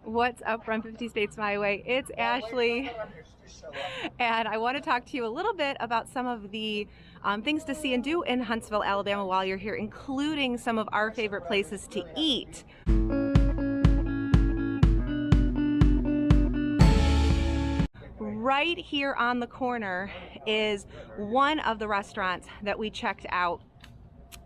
What's up from 50 States My Way? It's Ashley, and I want to talk to you a little bit about some of the things to see and do in Huntsville, Alabama while you're here, including some of our favorite places to eat. Right here on the corner is one of the restaurants that we checked out.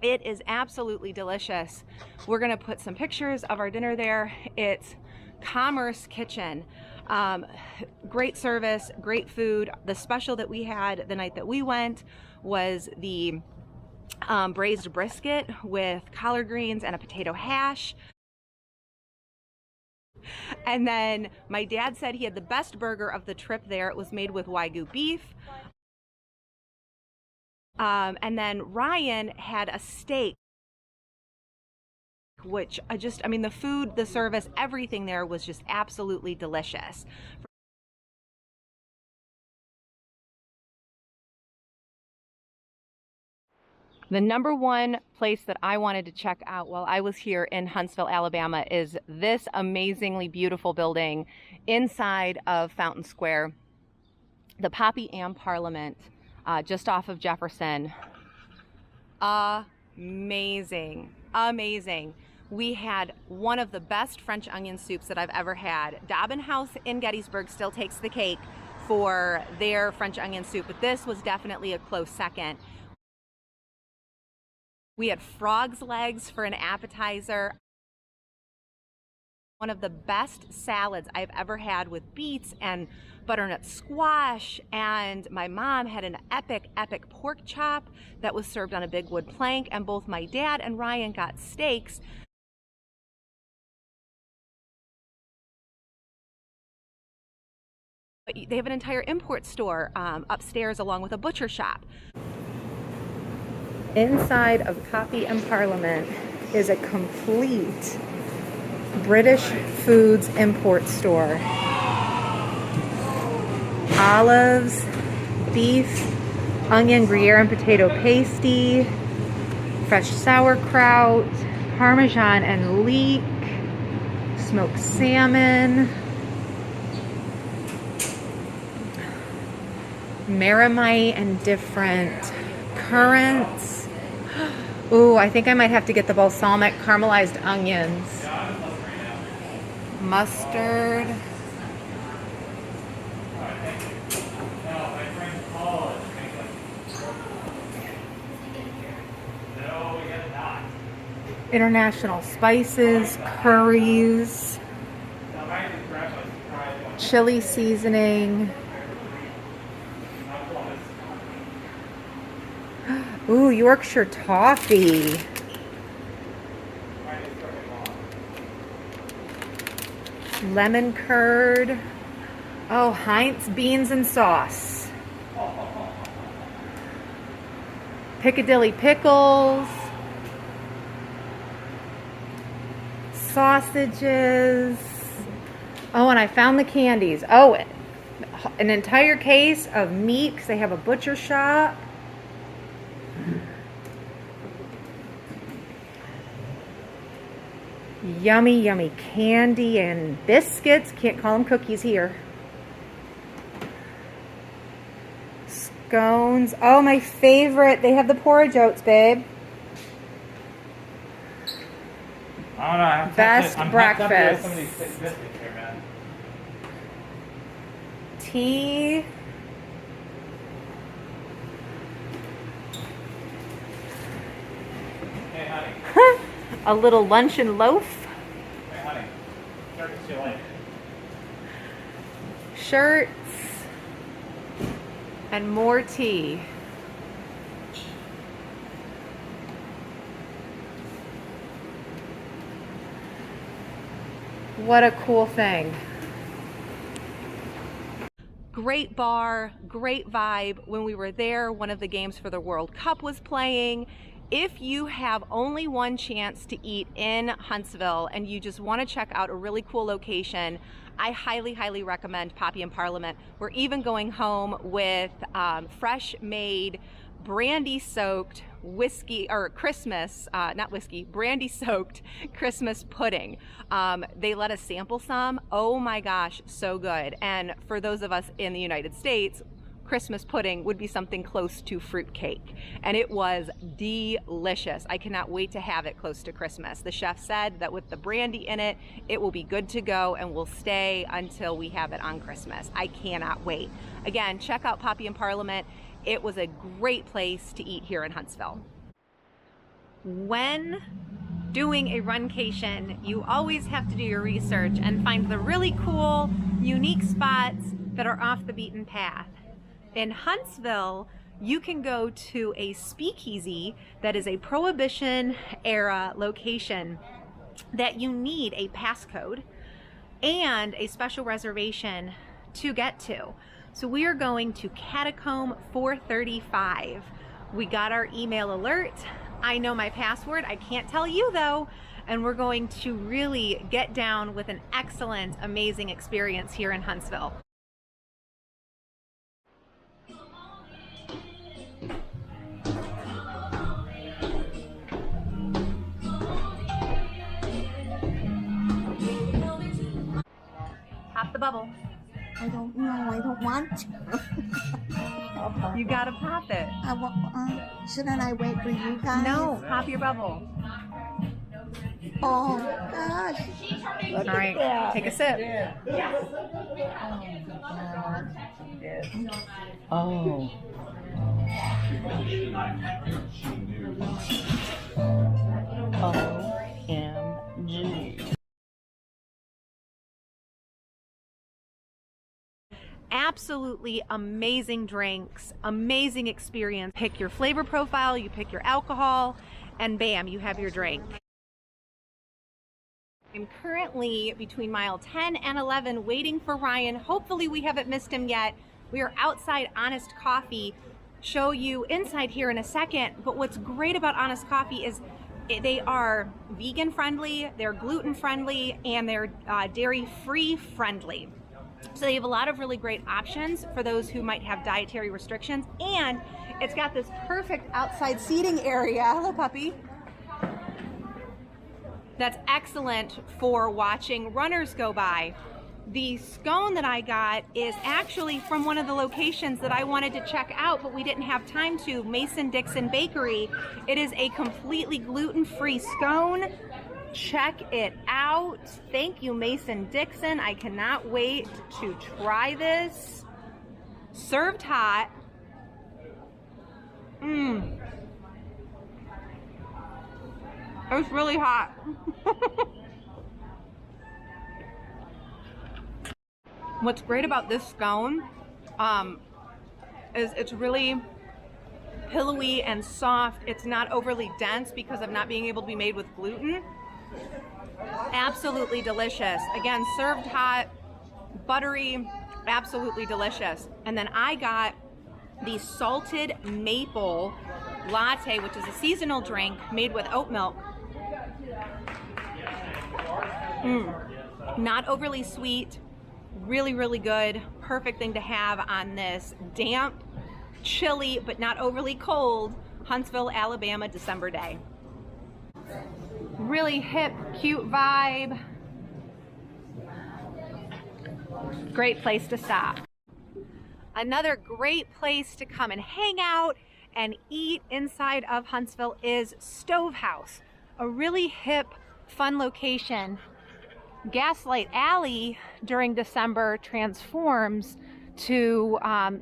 It is absolutely delicious. We're gonna put some pictures of our dinner there. It's Commerce Kitchen. Great service, great food. The special that we had the night that we went was the braised brisket with collard greens and a potato hash. And then my dad said he had the best burger of the trip there. It was made with Wagyu beef. And then Ryan had a steak, which I mean, the food, the service, everything there was just absolutely delicious. The number one place that I wanted to check out while I was here in Huntsville, Alabama is this amazingly beautiful building inside of Fountain Square, the Poppy and Parliament, just off of Jefferson. Amazing, amazing. We had one of the best French onion soups that I've ever had. Dobbin House in Gettysburg still takes the cake for their French onion soup, but this was definitely a close second. We had frog's legs for an appetizer. One of the best salads I've ever had with beets and butternut squash, and my mom had an epic pork chop that was served on a big wood plank, and both my dad and Ryan got steaks. But they have an entire import store upstairs along with a butcher shop. Inside of Poppy and Parliament is a complete British foods import store. Olives, beef, onion, Gruyere and potato pasty, fresh sauerkraut, Parmesan and leek, smoked salmon, Maramite and different currants. Ooh, I think I might have to get the balsamic caramelized onions. Mustard. International spices, curries, chili seasoning. Ooh, Yorkshire toffee. Lemon curd. Oh, Heinz beans and sauce. Piccadilly pickles. Sausages. Oh, and I found the candies. Oh, an entire case of meat because they have a butcher shop. Yummy, yummy candy and biscuits. Can't call them cookies here. Scones. Oh, my favorite. They have the porridge oats, babe. I don't know. Best breakfast. Some of these biscuits here, man. Tea. Hey, honey. A little luncheon loaf. Hey, honey. Shirts you like. Shirts. And more tea. What a cool thing. Great bar, great vibe. When we were there, one of the games for the World Cup was playing. If you have only one chance to eat in Huntsville and you just want to check out a really cool location, I highly recommend Poppy and Parliament. We're even going home with fresh made, brandy soaked whiskey or Christmas, not whiskey, brandy soaked Christmas pudding. They let us sample some. Oh my gosh, so good. And for those of us in the United States, Christmas pudding would be something close to fruit cake, and it was delicious. I cannot wait to have it close to Christmas. The chef said that with the brandy in it, it will be good to go and will stay until we have it on Christmas. I cannot wait. Again, check out Poppy and Parliament. It was a great place to eat here in Huntsville. When doing a runcation, you always have to do your research and find the really cool, unique spots that are off the beaten path. In Huntsville, you can go to a speakeasy that is a Prohibition era location that you need a passcode and a special reservation to get to. So we are going to Catacomb 435. We got our email alert. I know my password, I can't tell you though, and we're going to really get down with an excellent, amazing experience here in Huntsville. Pop the bubble. I don't know. I don't want to. You gotta pop it. Shouldn't I wait for you guys? No, pop your bubble. Oh gosh. Look All right, at that. take a sip. Oh. OMG. Absolutely amazing drinks, amazing experience. Pick your flavor profile, you pick your alcohol, and bam, you have your drink. I'm currently between mile 10 and 11 waiting for Ryan. Hopefully we haven't missed him yet. We are outside Honest Coffee. Show you inside here in a second, but what's great about Honest Coffee is they are vegan friendly, they're gluten friendly, and they're dairy free friendly. So they have a lot of really great options for those who might have dietary restrictions, and it's got this perfect outside seating area. Hello, puppy. That's excellent for watching runners go by. The scone that I got is actually from one of the locations that I wanted to check out, but we didn't have time to, Mason-Dixon Bakery. It is a completely gluten-free scone. Check it out. Thank you, Mason-Dixon. I cannot wait to try this. Served hot. It's really hot. What's great about this scone is it's really pillowy and soft. It's not overly dense because of not being able to be made with gluten. Absolutely delicious. Again, served hot, buttery, absolutely delicious. And then I got the salted maple latte, which is a seasonal drink made with oat milk. Not overly sweet, really, really good. Perfect thing to have on this damp, chilly, but not overly cold Huntsville, Alabama December day. Really hip, cute vibe. Great place to stop. Another great place to come and hang out and eat inside of Huntsville is Stovehouse, a really hip, fun location. Gaslight Alley during December transforms to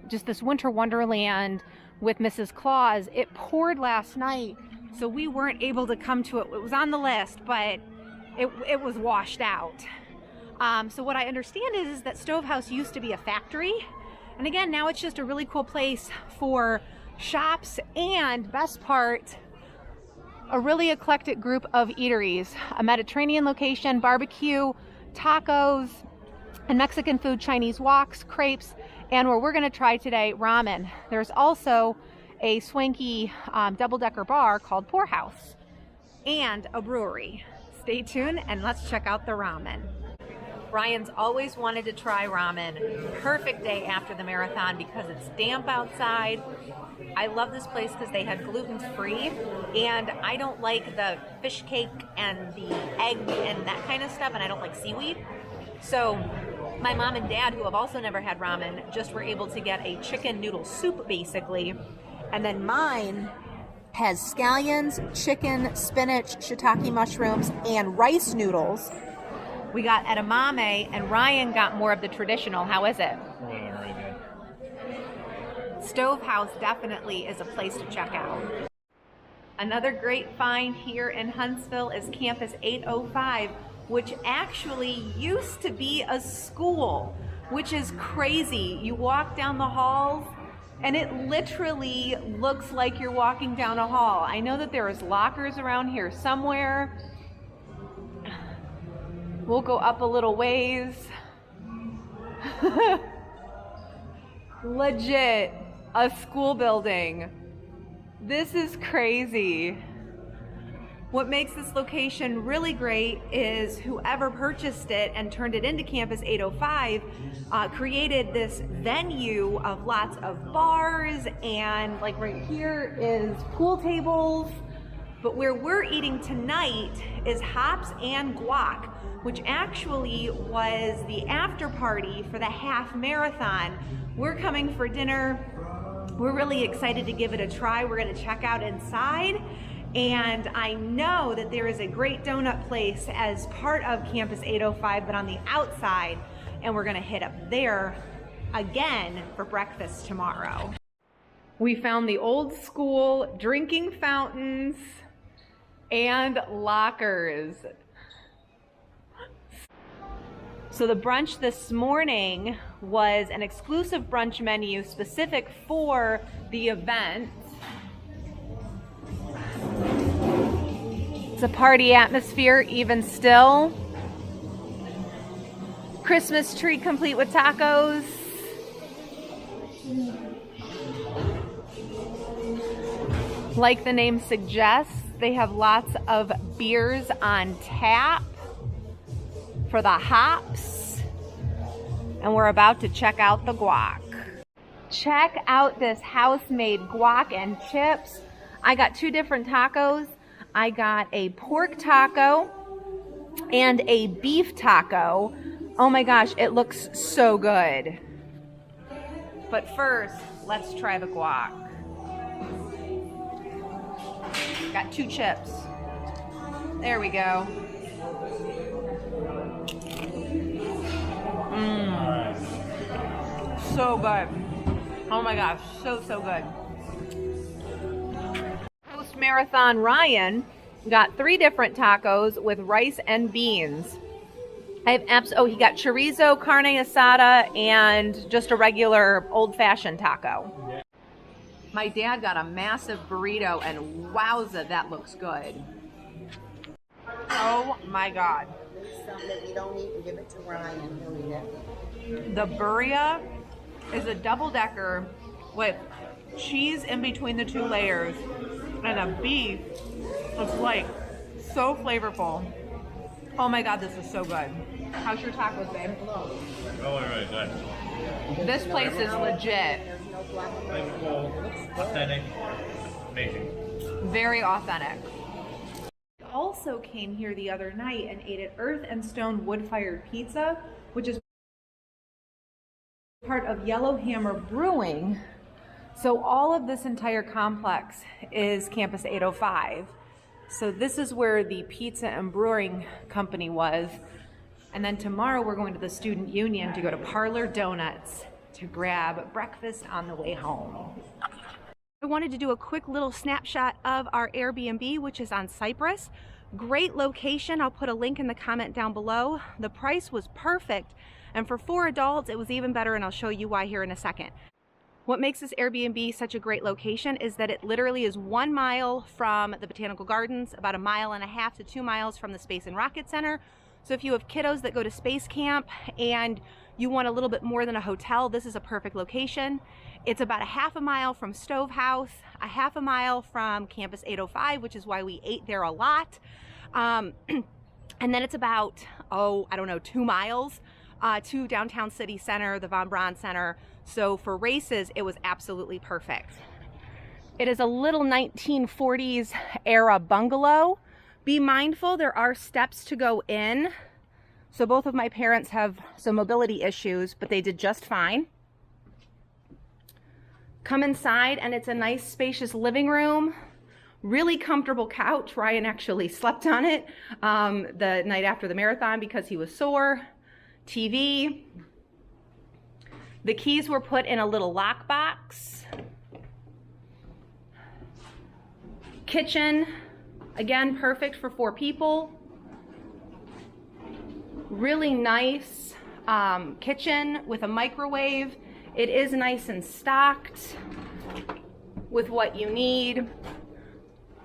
just this winter wonderland with Mrs. Claus. It poured last night, so we weren't able to come to it. It was on the list, but it was washed out. So what I understand is that Stovehouse used to be a factory, and again, now it's just a really cool place for shops, and best part, a really eclectic group of eateries. A Mediterranean location, barbecue, tacos, and Mexican food, Chinese woks, crepes, and where we're gonna try today, ramen. There's also a swanky double-decker bar called Poorhouse, and a brewery. Stay tuned and let's check out the ramen. Ryan's always wanted to try ramen. Perfect day after the marathon because it's damp outside. I love this place because they had gluten-free, and I don't like the fish cake and the egg and that kind of stuff, and I don't like seaweed. So my mom and dad, who have also never had ramen, just were able to get a chicken noodle soup, basically. And then mine has scallions, chicken, spinach, shiitake mushrooms, and rice noodles. We got edamame, and Ryan got more of the traditional. How is it? Really, really good. Stove House definitely is a place to check out. Another great find here in Huntsville is Campus 805, which actually used to be a school, which is crazy. You walk down the halls and it literally looks like you're walking down a hall. I know that there is lockers around here somewhere. We'll go up a little ways. Legit, a school building. This is crazy. What makes this location really great is whoever purchased it and turned it into Campus 805 created this venue of lots of bars, and like right here is pool tables. But where we're eating tonight is Hops and Guac, which actually was the after party for the half marathon. We're coming for dinner. We're really excited to give it a try. We're gonna check out inside. And I know that there is a great donut place as part of Campus 805, but on the outside, and we're gonna hit up there again for breakfast tomorrow. We found the old school drinking fountains and lockers. So the brunch this morning was an exclusive brunch menu specific for the event. It's a party atmosphere even still. Christmas tree complete with tacos. Like the name suggests, they have lots of beers on tap for the hops. And we're about to check out the guac. Check out this house-made guac and chips. I got two different tacos. I got a pork taco and a beef taco. Oh my gosh, it looks so good. But first, let's try the guac. Got two chips. There we go. So good. Oh my gosh, so good. Post-marathon Ryan got 3 different tacos with rice and beans. I have he got chorizo, carne asada, and just a regular old-fashioned taco. Yeah. My dad got a massive burrito, and wowza, that looks good. Oh my God. Some that you don't eat and give it to Ryan. He'll eat it. The burrito is a double-decker with cheese in between the 2 layers and a beef. It's like so flavorful. Oh my God, this is so good. How's your tacos, babe? Really, really good. This place is legit. Flavorful, authentic, amazing. Very authentic. We also came here the other night and ate at Earth and Stone wood-fired pizza, which is part of Yellowhammer Brewing. So all of this entire complex is Campus 805. So this is where the pizza and brewing company was. And then tomorrow we're going to the Student Union to go to Parlor Donuts to grab breakfast on the way home. I wanted to do a quick little snapshot of our Airbnb, which is on Cypress. Great location. I'll put a link in the comment down below. The price was perfect. And for 4 adults, it was even better, and I'll show you why here in a second. What makes this Airbnb such a great location is that it literally is 1 mile from the Botanical Gardens, about 1.5 miles to 2 miles from the Space and Rocket Center. So if you have kiddos that go to space camp and you want a little bit more than a hotel, this is a perfect location. It's about 1/2 mile from Stove House, 1/2 mile from Campus 805, which is why we ate there a lot. And then it's about I don't know, 2 miles to downtown city center, the Von Braun Center. So for races, it was absolutely perfect. It is a little 1940s era bungalow. Be mindful, there are steps to go in. So both of my parents have some mobility issues, but they did just fine. Come inside and it's a nice spacious living room. Really comfortable couch. Ryan actually slept on it the night after the marathon because he was sore. TV. The keys were put in a little lockbox. Kitchen, again, perfect for 4 people. Really nice kitchen with a microwave. It is nice and stocked with what you need.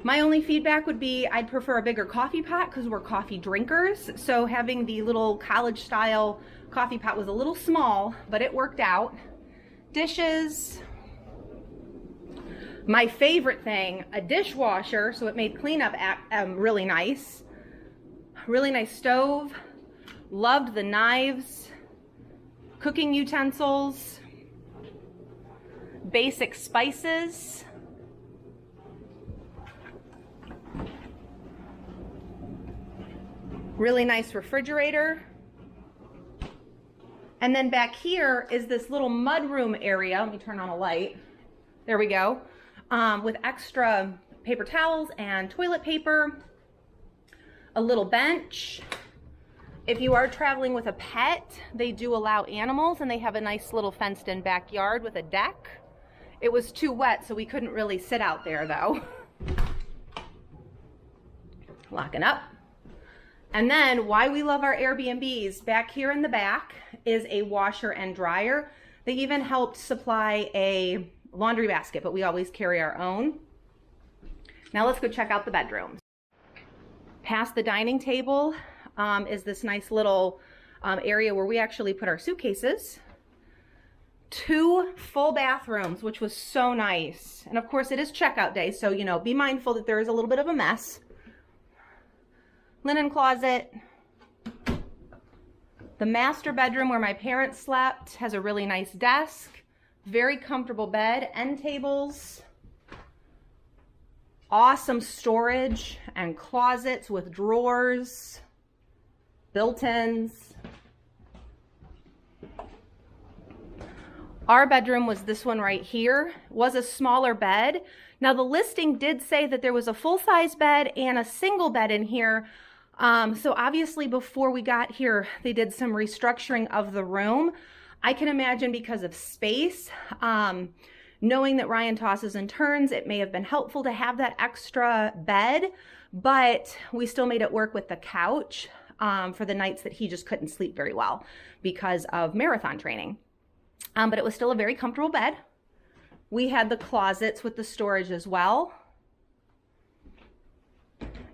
My only feedback would be I'd prefer a bigger coffee pot because we're coffee drinkers. So having the little college style coffee pot was a little small, but it worked out. Dishes. My favorite thing, a dishwasher, so it made cleanup really nice. Really nice stove. Loved the knives. Cooking utensils. Basic spices. Really nice refrigerator. And then back here is this little mudroom area. Let me turn on a light. There we go. With extra paper towels and toilet paper. A little bench. If you are traveling with a pet, they do allow animals, and they have a nice little fenced in backyard with a deck. It was too wet, so we couldn't really sit out there though. Locking up. And then why we love our Airbnbs, back here in the back is a washer and dryer. They even helped supply a laundry basket, but we always carry our own. Now let's go check out the bedrooms. Past the dining table is this nice little area where we actually put our suitcases. 2 full bathrooms, which was so nice. And of course it is checkout day, so you know, be mindful that there is a little bit of a mess. Linen closet. The master bedroom where my parents slept has a really nice desk. Very comfortable bed, end tables. Awesome storage and closets with drawers. Built-ins. Our bedroom was this one right here. It was a smaller bed. Now the listing did say that there was a full-size bed and a single bed in here. So obviously before we got here, they did some restructuring of the room. I can imagine because of space, knowing that Ryan tosses and turns, it may have been helpful to have that extra bed, but we still made it work with the couch for the nights that he just couldn't sleep very well because of marathon training. But it was still a very comfortable bed. We had the closets with the storage as well.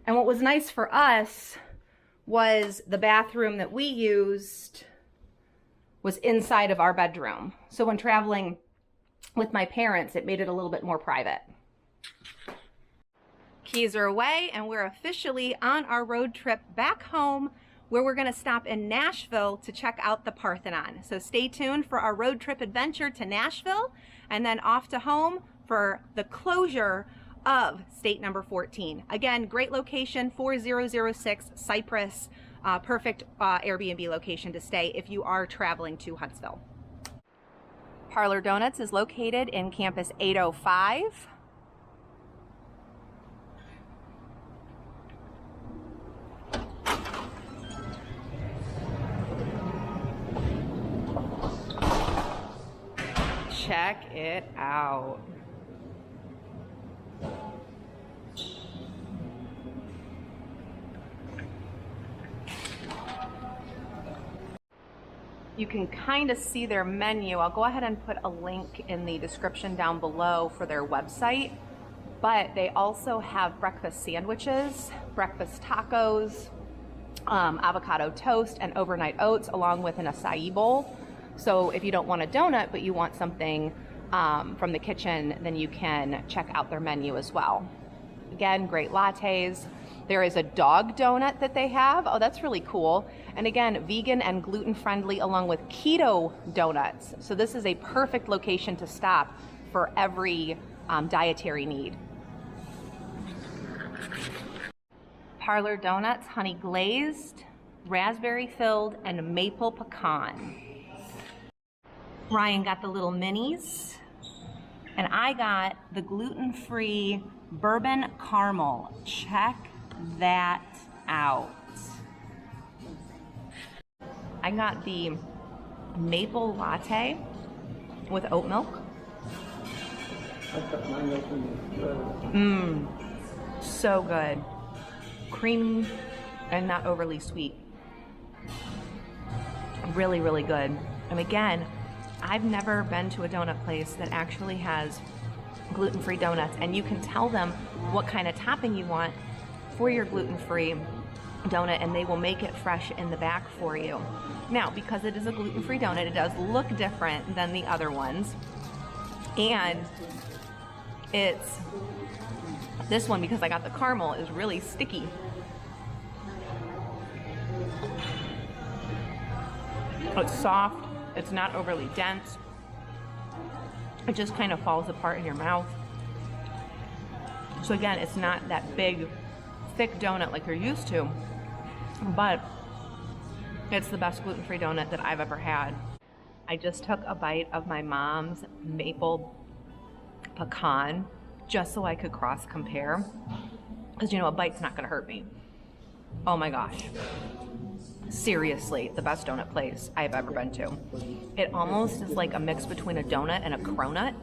And what was nice for us was the bathroom that we used was inside of our bedroom. So when traveling with my parents, it made it a little bit more private. Keys are away and we're officially on our road trip back home, where we're gonna stop in Nashville to check out the Parthenon. So stay tuned for our road trip adventure to Nashville and then off to home for the closure of state number 14. Again, great location, 4006 Cypress, perfect Airbnb location to stay if you are traveling to Huntsville. Parlor Donuts is located in Campus 805. Check it out. You can kind of see their menu. I'll go ahead and put a link in the description down below for their website, but they also have breakfast sandwiches, breakfast tacos, avocado toast, and overnight oats, along with an acai bowl. So if you don't want a donut, but you want something from the kitchen, then you can check out their menu as well. Again, great lattes. There is a dog donut that they have. Oh, that's really cool. And again, vegan and gluten-friendly along with keto donuts. So this is a perfect location to stop for every dietary need. Parlor Donuts, honey glazed, raspberry filled, and maple pecan. Ryan got the little minis, and I got the gluten-free bourbon caramel. Check that out. I got the maple latte with oat milk. So good. Creamy and not overly sweet. Really, really good. And again, I've never been to a donut place that actually has gluten-free donuts, and you can tell them what kind of topping you want for your gluten-free donut, and they will make it fresh in the back for you. Now, because it is a gluten-free donut, it does look different than the other ones, and it's this one, because I got the caramel, is really sticky. It's soft, it's not overly dense. It just kind of falls apart in your mouth. So again, it's not that big, thick donut like you're used to, but it's the best gluten-free donut that I've ever had. I just took a bite of my mom's maple pecan just so I could cross compare, because you know, a bite's not gonna hurt me. Oh my gosh. Seriously, the best donut place I've ever been to. It almost is like a mix between a donut and a cronut.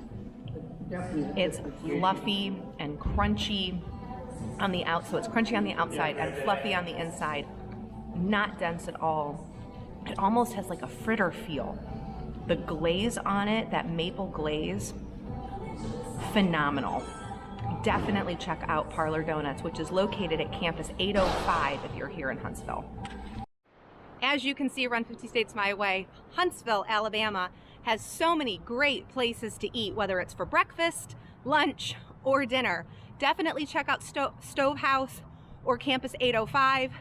It's fluffy and crunchy on the outside, so it's crunchy on the outside and fluffy on the inside. Not dense at all. It almost has like a fritter feel. The glaze on it, that maple glaze, phenomenal. Definitely check out Parlor Donuts, which is located at Campus 805 if you're here in Huntsville. As you can see, Run 50 States My Way, Huntsville, Alabama has so many great places to eat, whether it's for breakfast, lunch, or dinner. Definitely check out Stovehouse or Campus 805.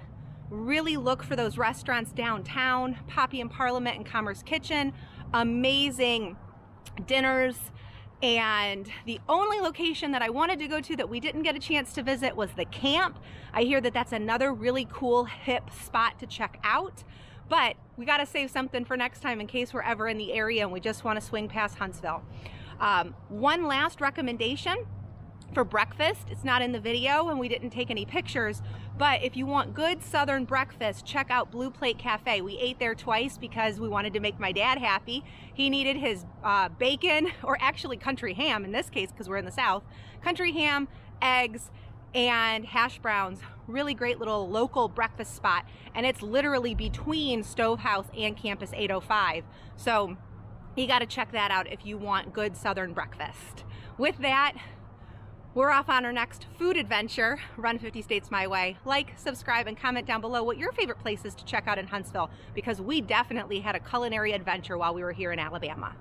Really look for those restaurants downtown, Poppy and Parliament and Commerce Kitchen. Amazing dinners. And the only location that I wanted to go to that we didn't get a chance to visit was the camp. I hear that that's another really cool, hip spot to check out. But we got to save something for next time in case we're ever in the area and we just want to swing past Huntsville. One last recommendation for breakfast. It's not in the video and we didn't take any pictures, but if you want good Southern breakfast, check out Blue Plate Cafe. We ate there twice because we wanted to make my dad happy. He needed his bacon, or actually country ham in this case because we're in the South, country ham, eggs, and hash browns. Really great little local breakfast spot, and it's literally between Stovehouse and Campus 805. So you got to check that out if you want good Southern breakfast. With that, we're off on our next food adventure. Run 50 States My Way. Like, subscribe, and comment down below what your favorite places to check out in Huntsville, because we definitely had a culinary adventure while we were here in Alabama.